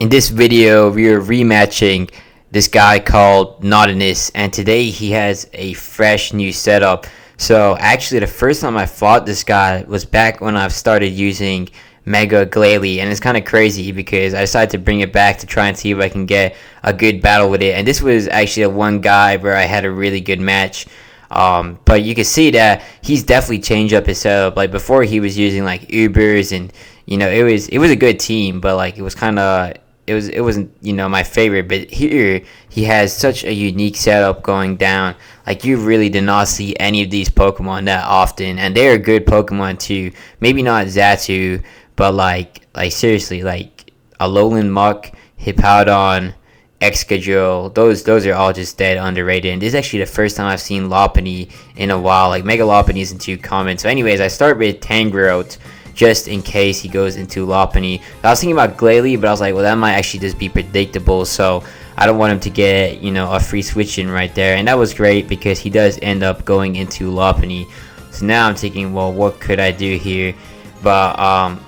In this video, we are rematching this guy called Nautilus, and today he has a fresh new setup. So actually, the first time I fought this guy was back when I started using Mega Glalie, and it's kind of crazy because I decided to bring it back to try and see if I can get a good battle with it. And this was actually a one guy where I had a really good match. But you can see that he's definitely changed up his setup. Like before, he was using like Ubers, and it was a good team, but like it wasn't my favorite. But here he has such a unique setup going down. Like you really did not see any of these Pokemon that often, and they're good Pokemon too. Maybe not Xatu, but like seriously, like Alolan Muck, Hippowdon, Excadrill, those are all just dead underrated. And this is actually the first time I've seen Lopunny in a while. Like Mega Lopunny isn't too common. So anyways, I start with Tangrowth just in case he goes into Lopunny. I was thinking about Glalie, but I was like, well, that might actually just be predictable, so I don't want him to get a free switch in right there. And that was great because he does end up going into Lopunny. So now I'm thinking, well, what could I do here? But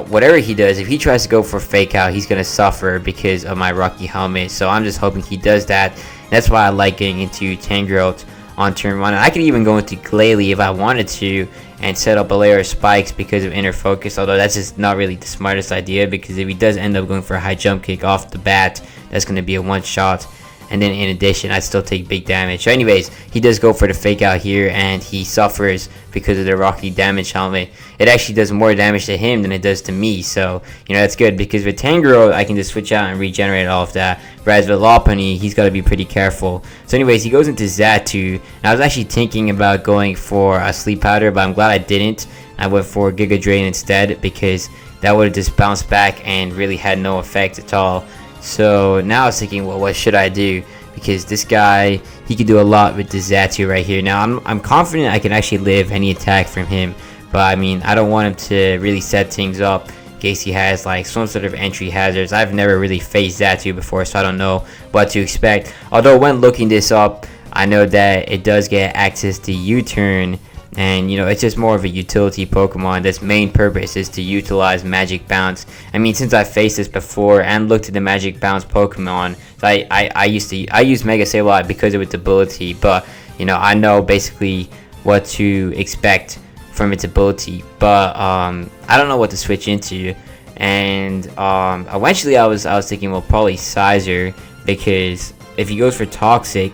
whatever he does, if he tries to go for Fake Out, he's gonna suffer because of my Rocky Helmet. So I'm just hoping he does that. That's why I like getting into Tangrowth on turn 1. I could even go into Glalie if I wanted to and set up a layer of spikes because of inner focus, although that's just not really the smartest idea, because if he does end up going for a high jump kick off the bat, that's going to be a one shot, and then in addition I'd still take big damage. So anyways, he does go for the Fake Out here, and he suffers because of the Rocky Damage Helmet. It actually does more damage to him than it does to me, so that's good, because with Tangrowth I can just switch out and regenerate all of that, whereas with Lopunny he's got to be pretty careful. So anyways, he goes into Xatu, and I was actually thinking about going for a Sleep Powder, but I'm glad I didn't. I went for Giga Drain instead, because that would have just bounced back and really had no effect at all. So now I was thinking, well, what should I do? Because this guy, he can do a lot with the Xatu right here. Now I'm confident I can actually live any attack from him, but I mean, I don't want him to really set things up in case he has like some sort of entry hazards. I've never really faced Xatu before, so I don't know what to expect. Although when looking this up, I know that it does get access to U-Turn, and it's just more of a utility Pokemon that's main purpose is to utilize Magic Bounce. I mean, since I faced this before and looked at the Magic Bounce Pokemon, so I use Mega Sableye because of its ability, but I know basically what to expect from its ability, but I don't know what to switch into. And eventually I was thinking, well, probably Sizer, because if he goes for Toxic,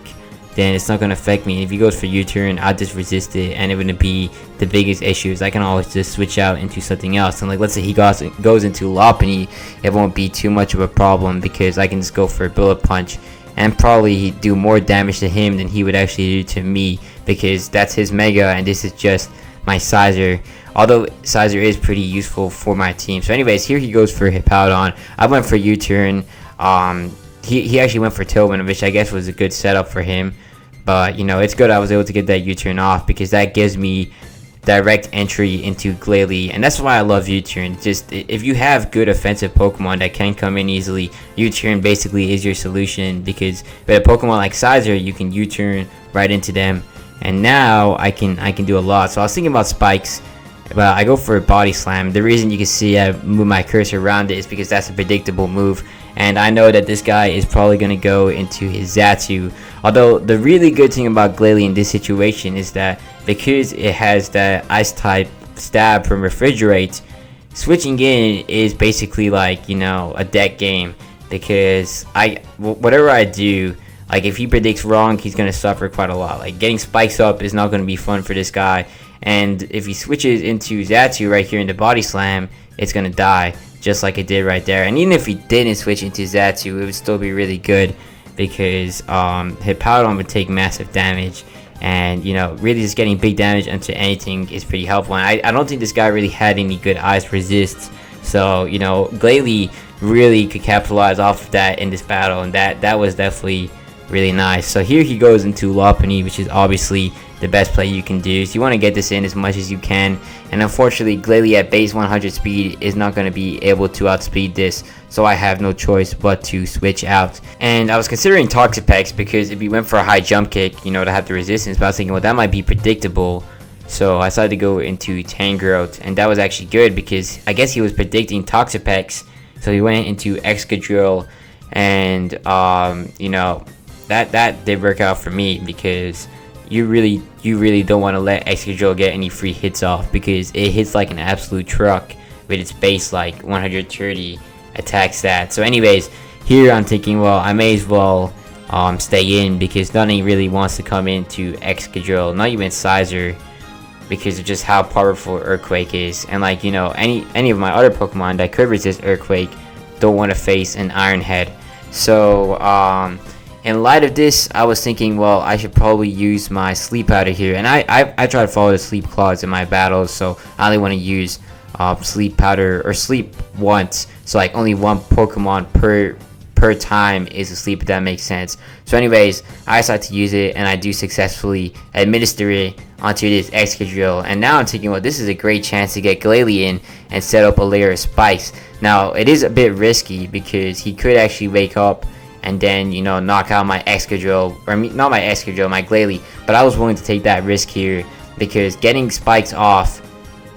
then it's not going to affect me. If he goes for U-Turn, I'll just resist it, and it wouldn't be the biggest issues. I can always just switch out into something else. And like, let's say he goes into Lopunny, it won't be too much of a problem, because I can just go for a Bullet Punch and probably do more damage to him than he would actually do to me, because that's his Mega and this is just my Sizer. Although Sizer is pretty useful for my team. So anyways, here he goes for Hippowdon. I went for U-Turn. He actually went for Tillman, which I guess was a good setup for him. But, it's good I was able to get that U-Turn off, because that gives me direct entry into Glalie. And that's why I love U-Turn. Just, if you have good offensive Pokemon that can come in easily, U-Turn basically is your solution, because with a Pokemon like Sizer, you can U-Turn right into them. And now I can do a lot. So I was thinking about Spikes, but I go for a Body Slam. The reason you can see I move my cursor around it is because that's a predictable move. And I know that this guy is probably going to go into his Xatu. Although the really good thing about Glalie in this situation is that because it has that Ice type stab from Refrigerate, switching in is basically like, a deck game. Because whatever I do, like if he predicts wrong, he's going to suffer quite a lot. Like getting spikes up is not going to be fun for this guy. And if he switches into Xatu right here in the Body Slam, it's going to die, just like it did right there. And even if he didn't switch into Xatu, it would still be really good, because Hippowdon would take massive damage, and really just getting big damage into anything is pretty helpful. And I don't think this guy really had any good ice resists, so Glalie really could capitalize off of that in this battle, and that was definitely really nice. So here he goes into Lopunny, which is obviously the best play you can do. So you want to get this in as much as you can, and unfortunately Glalie at base 100 speed is not going to be able to outspeed this, so I have no choice but to switch out. And I was considering Toxapex, because if he went for a high jump kick, to have the resistance, but I was thinking, well, that might be predictable, so I decided to go into Tangrowth, and that was actually good, because I guess he was predicting Toxapex, So he went into Excadrill, and that did work out for me, because you really don't want to let Excadrill get any free hits off, because it hits like an absolute truck with its base like 130 attack stat. So anyways, here I'm thinking, well, I may as well stay in, because nothing really wants to come into Excadrill, not even Sizer, because of just how powerful Earthquake is. And like, any of my other Pokemon that could resist Earthquake don't want to face an Iron Head. So in light of this, I was thinking, well, I should probably use my Sleep Powder here. And I try to follow the Sleep Claws in my battles, so I only want to use Sleep Powder, or Sleep once, so like only one Pokemon per time is asleep, if that makes sense. So anyways, I decided to use it, and I do successfully administer it onto this Excadrill. And now I'm thinking, well, this is a great chance to get Glalie in and set up a layer of spikes. Now it is a bit risky, because he could actually wake up and then knock out my Excadrill, or not my Excadrill, my Glalie. But I was willing to take that risk here, because getting spikes off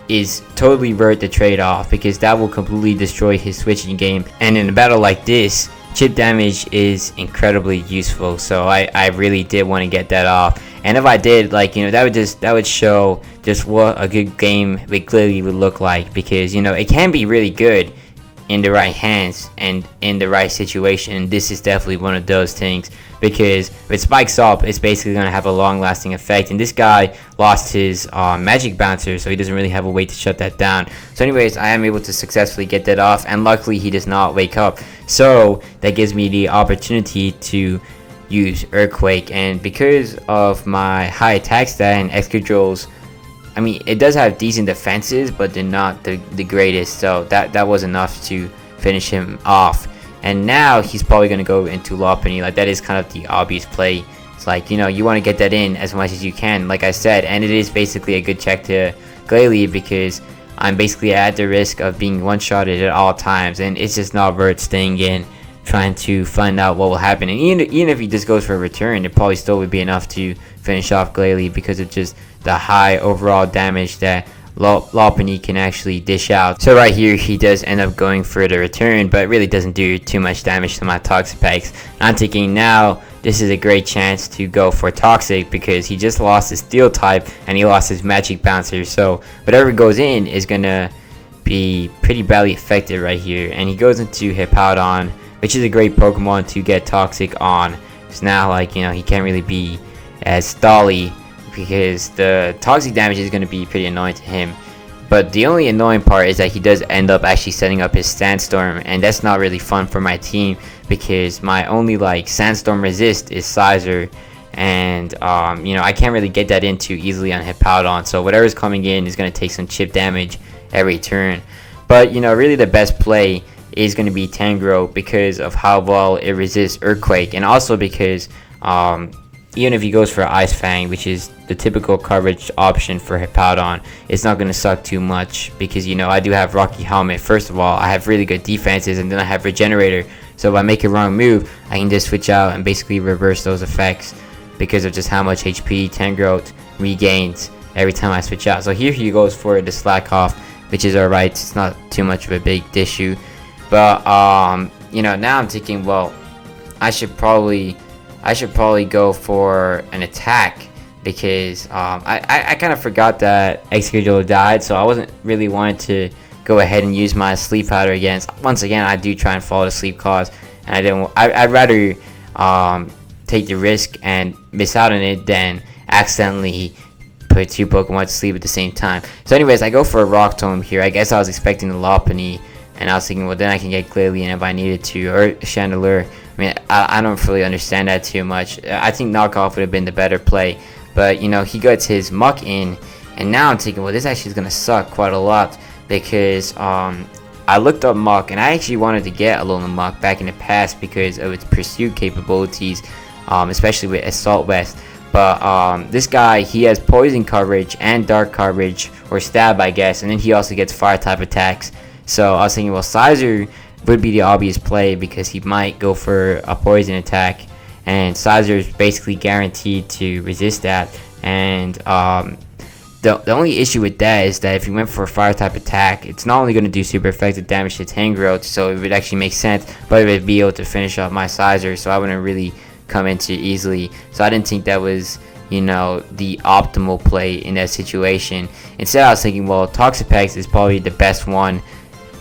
is totally worth the trade-off, because that will completely destroy his switching game. And in a battle like this, chip damage is incredibly useful, so I really did want to get that off. And if I did, that would show just what a good game with Glalie would look like, because it can be really good in the right hands and in the right situation. This is definitely one of those things, because with spikes up, it's basically going to have a long-lasting effect. And this guy lost his magic bouncer, so he doesn't really have a way to shut that down. So anyways, I am able to successfully get that off, and luckily he does not wake up, so that gives me the opportunity to use Earthquake. And because of my high attack stat and Excadrill's, it does have decent defenses, but they're not the greatest, so that was enough to finish him off. And now he's probably going to go into Lopunny. Like, that is kind of the obvious play. It's like, you want to get that in as much as you can, like I said. And it is basically a good check to Glalie, because I'm basically at the risk of being one-shotted at all times. And it's just not worth staying in, trying to find out what will happen. And even if he just goes for a return, it probably still would be enough to finish off Glalie, because of just the high overall damage that Lopunny can actually dish out. So right here, he does end up going for the return, but it really doesn't do too much damage to my Toxapex. And I'm thinking now this is a great chance to go for Toxic, because he just lost his Steel type and he lost his Magic Bouncer. So whatever goes in is gonna be pretty badly affected right here. And he goes into Hippowdon, which is a great Pokemon to get Toxic on. So now, he can't really be as stally, because the toxic damage is going to be pretty annoying to him. But the only annoying part is that he does end up actually setting up his Sandstorm, and that's not really fun for my team, because my only Sandstorm resist is Sizer, and I can't really get that in too easily on Hippowdon. So whatever's coming in is going to take some chip damage every turn. But really the best play is going to be Tangrowth, because of how well it resists Earthquake, and also because even if he goes for Ice Fang, which is the typical coverage option for Hippowdon, it's not going to suck too much, because I do have Rocky Helmet. First of all, I have really good defenses, and then I have Regenerator, so if I make a wrong move, I can just switch out and basically reverse those effects, because of just how much HP Tangrowth regains every time I switch out. So here he goes for the Slack Off, which is alright. It's not too much of a big issue. But now I'm thinking, well, I should probably go for an attack, because I kind of forgot that Excadrill died, so I wasn't really wanting to go ahead and use my Sleep Powder again. Once again, I do try and follow the Sleep Claws, and I'd rather take the risk and miss out on it than accidentally put two Pokemon to sleep at the same time. So anyways, I go for a Rock Tomb here. I guess I was expecting the Lopunny, and I was thinking, well, then I can get Glalie in if I needed to, or Chandelure. I don't really understand that too much. I think Knockoff would have been the better play. But, he gets his Muck in, and now I'm thinking, well, this actually is going to suck quite a lot, because I looked up Muck, and I actually wanted to get Alolan Muck back in the past because of its pursuit capabilities, especially with Assault Vest. But this guy, he has Poison coverage and Dark coverage, or Stab, I guess, and then he also gets Fire type attacks. So I was thinking, well, Sizer would be the obvious play, because he might go for a Poison attack, and Sizer is basically guaranteed to resist that. And The only issue with that is that if you went for a fire type attack, it's not only going to do super effective damage to Tangrowth, so it would actually make sense, but it would be able to finish off my Sizer, so I wouldn't really come into easily. So I didn't think that was, you know, the optimal play in that situation. Instead, I was thinking, well, Toxapex is probably the best one,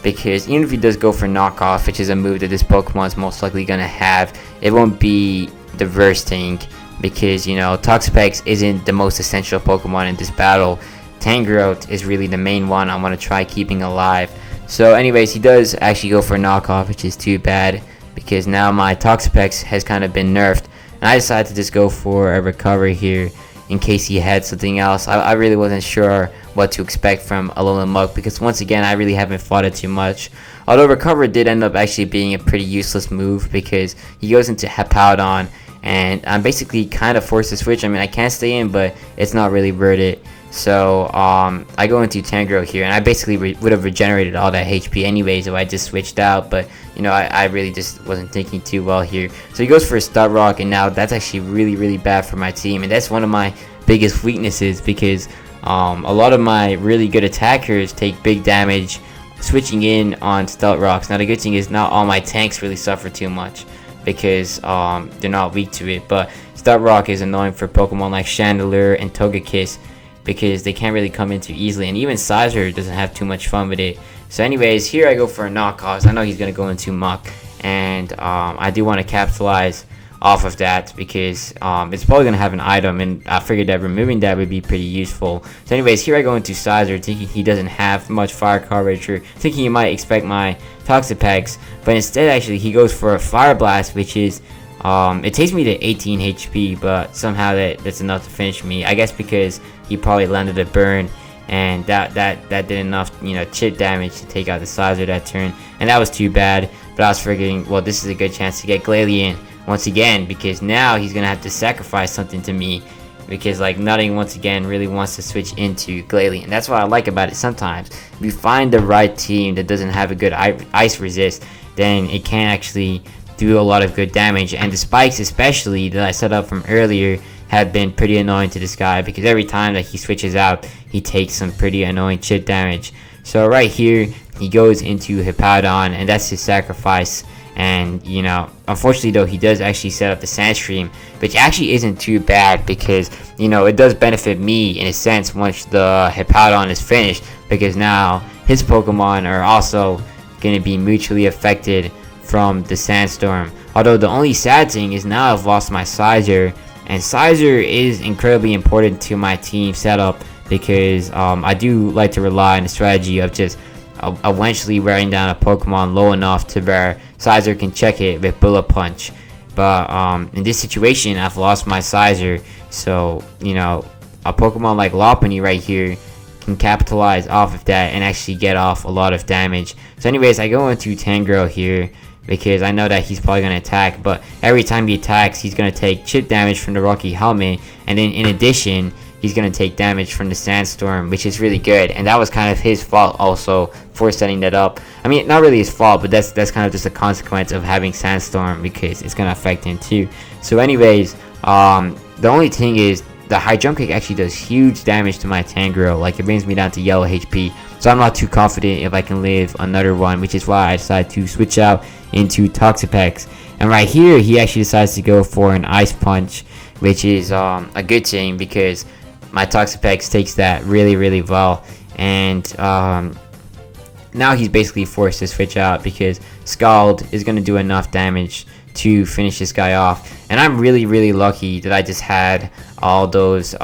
because even if he does go for knockoff, which is a move that this Pokemon is most likely going to have, it won't be the worst thing, because, you know, Toxapex isn't the most essential Pokemon in this battle. Tangrowth is really the main one I want to try keeping alive. So anyways, he does actually go for knockoff, which is too bad, because now my Toxapex has kind of been nerfed, and I decided to just go for a recovery here in case he had something else. I really wasn't sure what to expect from Alolan Muk, because once again I really haven't fought it too much. Although recover did end up actually being a pretty useless move, because he goes into Hippowdon and I'm basically kind of forced to switch. I mean, I can't stay in, but it's not really worth it. So I go into Tangrowth here, and I basically would have regenerated all that HP anyways if I just switched out, but you know, I really just wasn't thinking too well here. So he goes for a Stud Rock, and now that's actually really bad for my team, and that's one of my biggest weaknesses, because a lot of my really good attackers take big damage switching in on Stealth Rocks. Now the good thing is not all my tanks really suffer too much, because they're not weak to it, but Stealth Rock is annoying for Pokemon like Chandelure and Togekiss, because they can't really come in too easily, and even Sizer doesn't have too much fun with it. So anyways, here I go for a knockoff. I know he's going to go into Muk, and I do want to capitalize off of that, because it's probably going to have an item, and I figured that removing that would be pretty useful. So anyways, here I go into Sizer, thinking he doesn't have much fire coverage, or thinking he might expect my Toxapex, but instead actually he goes for a Fire Blast, which is it takes me to 18 HP, but somehow that's enough to finish me. I guess because he probably landed a burn, and that did enough, you know, chip damage to take out the Sizer that turn, and that was too bad. But I was figuring, well, this is a good chance to get Glalie in once again, because now he's gonna have to sacrifice something to me, because like nothing once again really wants to switch into Glalie, and that's what I like about it. Sometimes if you find the right team that doesn't have a good ice resist, then it can actually do a lot of good damage. And the spikes especially that I set up from earlier have been pretty annoying to this guy, because every time that he switches out he takes some pretty annoying chip damage. So right here he goes into Hippowdon, and that's his sacrifice. And you know, unfortunately though, he does actually set up the Sandstream, which actually isn't too bad, because you know, it does benefit me in a sense once the Hippowdon is finished, because now his Pokemon are also going to be mutually affected from the Sandstorm. Although the only sad thing is now I've lost my Sizer, and Sizer is incredibly important to my team setup, because I do like to rely on the strategy of just eventually wearing down a Pokemon low enough to where Sizer can check it with Bullet Punch. But in this situation I've lost my Sizer, so you know, a Pokemon like Lopunny right here can capitalize off of that and actually get off a lot of damage. So anyways, I go into Tangrowth here, because I know that he's probably going to attack, but every time he attacks he's going to take chip damage from the Rocky Helmet, and then in addition he's going to take damage from the Sandstorm, which is really good, and that was kind of his fault also for setting that up. I mean, not really his fault, but that's kind of just a consequence of having Sandstorm, because it's going to affect him too. So anyways, the only thing is the high jump kick actually does huge damage to my Tangrowth, like it brings me down to yellow HP, so I'm not too confident if I can live another one, which is why I decided to switch out into Toxapex. And right here he actually decides to go for an Ice Punch, which is a good thing, because my Toxapex takes that really well, and now he's basically forced to switch out, because Scald is going to do enough damage to finish this guy off. And I'm really lucky that I just had all those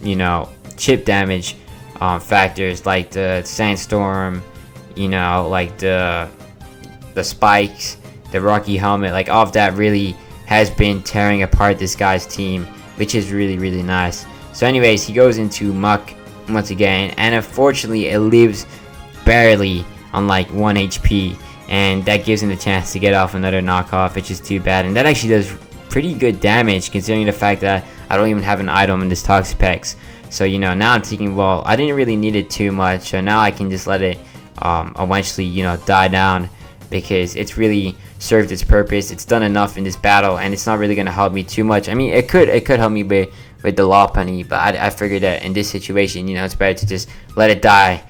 you know, chip damage factors, like the Sandstorm, you know, like the spikes, the Rocky Helmet, like all of that really has been tearing apart this guy's team, which is really nice. So anyways, he goes into Muk once again, and unfortunately it lives barely on like 1 HP, and that gives him the chance to get off another knockoff, which is too bad. And that actually does pretty good damage, considering the fact that I don't even have an item in this Toxapex. So you know, now I'm thinking, well, I didn't really need it too much, so now I can just let it eventually, you know, die down, because it's really served its purpose. It's done enough in this battle, and it's not really going to help me too much. I mean, it could help me with with the Lopunny, but I figured that in this situation, you know, it's better to just let it die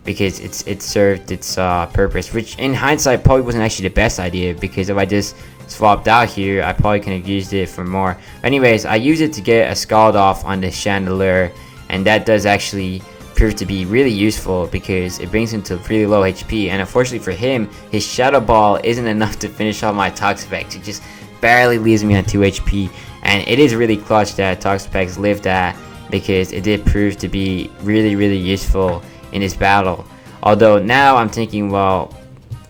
because it served its purpose, which in hindsight probably wasn't actually the best idea, because if I just swapped out here, I probably could have used it for more. But anyways, I use it to get a Scald off on the Chandelure, and that does actually prove to be really useful because it brings him to really low HP, and unfortunately for him, his Shadow Ball isn't enough to finish off my Toxapex. It just barely leaves me on 2 HP, and it is really clutch that Toxapex lived that, because it did prove to be really useful in this battle. Although now I'm thinking, well,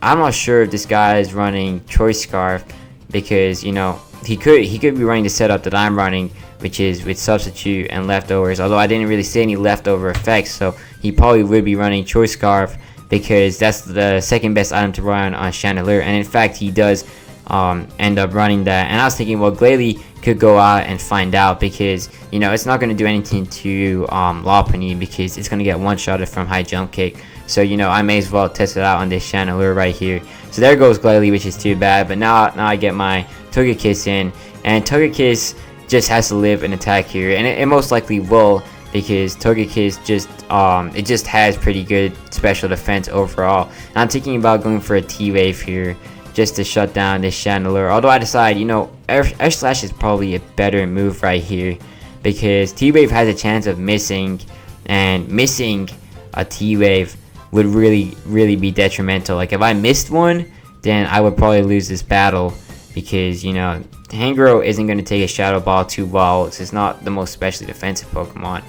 I'm not sure if this guy is running Choice Scarf, because, you know, he could be running the setup that I'm running, which is with Substitute and Leftovers, although I didn't really see any leftover effects, so he probably would be running Choice Scarf because that's the second best item to run on Chandelure, and in fact he does end up running that. And I was thinking, well, Glalie could go out and find out, because, you know, it's not going to do anything to Lopunny because it's going to get one-shotted from high jump kick. So, you know, I may as well test it out on this Chandelure right here. So there goes Glalie, which is too bad. But now I get my Togekiss in, and Togekiss just has to live an attack here, and it most likely will, because Togekiss just has pretty good special defense overall. And I'm thinking about going for a T-Wave here just to shut down this Chandelure. Although I decide, you know, Air Slash is probably a better move right here, because T-Wave has a chance of missing, and missing a T-Wave would really be detrimental. Like if I missed one, then I would probably lose this battle, because, you know, Hangro isn't going to take a Shadow Ball too well. It's not the most specially defensive Pokemon,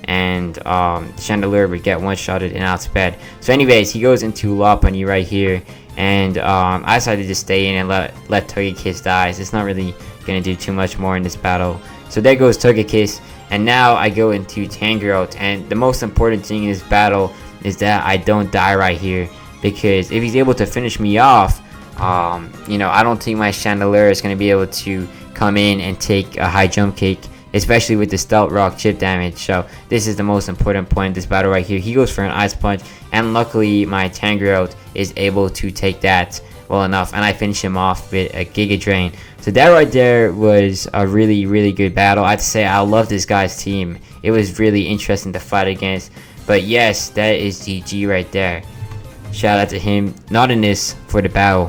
and Chandelure would get one-shotted and outsped. So anyways, he goes into Lopunny right here, and I decided to just stay in and let Togekiss die. So it's not really going to do too much more in this battle. So there goes Togekiss, and now I go into Tangrowth, and the most important thing in this battle is that I don't die right here, because if he's able to finish me off, you know, I don't think my Chandelure is going to be able to come in and take a high jump kick, especially with the Stealth Rock chip damage. So this is the most important point in this battle right here. He goes for an Ice Punch, and luckily my Tangrowth is able to take that well enough, and I finish him off with a Giga Drain. So that right there was a really good battle. I have to say, I love this guy's team. It was really interesting to fight against. But yes, that is GG right there. Shout out to him, not in this, for the battle.